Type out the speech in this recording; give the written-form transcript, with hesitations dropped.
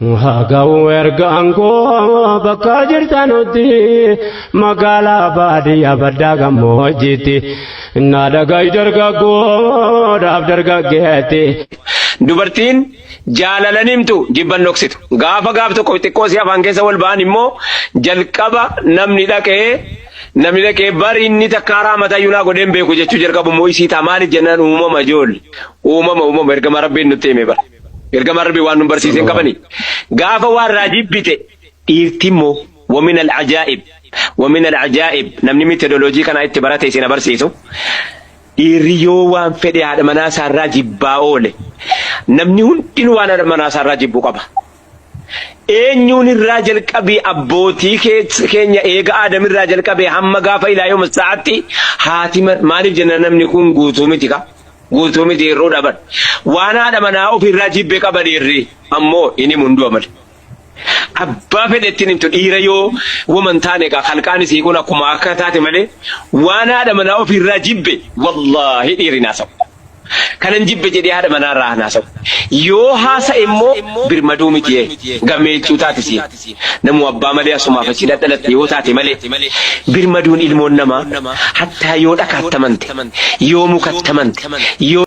Hagau ergango bakajir tanuti magala badi abadaga mojiti nada gaidar gago dabdar gageti. Dubartiin jaalalanimtu jibban noksitu gaafa gaaftu ko xiqqoo si afaan keessa wal ba'an immoo jalqaba namni dhaqee bari inni takkaaraa mataa yunaa godheen beeku jechuu jalqabu immoo isii taa maaliif jennaan uumama ijoollee uumama ergama rabbiin nutti hime bara ergama rabbii waan nu barsiiseen qabani gaafa waan raajibbite dhiirti immoo ومن العجائب namni methodology kana itti barate isin barsiisu dhiirriyoo waan fedhe haadha manaa sarraa jibbaa oole namni hundinuu waan haadha manaa sarraa jibbuu qaba. Eenyuun irraa jalqabee abbootii keenya eega Aadam irraa jalqabee hamma gaafa ilaa yooma sa'aatti haati maaliif jenna namni kun guutuu miti ka guutuu miti yeroo dhaban waan haadha manaa ofirraa jibbee qaba dhiirri ammoo inni munduu amale. Abbaa fedhettiin himtu dhiira yoo woman taane ka halkaan isii kun akkuma akka taate malee waan haadha manaa ofirraa jibbe wallahi dhiirri naasawu. Kanan jibbe jedhee haadha manaarraa naasawu. Yoo haasa immoo birmaduu miti gammechuu taate si namu abbaa malee asumaaf achi dhadhalatte yoo taate malee birmaduun ilmoon namaa hattaa yoo dhakaattamante yoo mukattamante yoo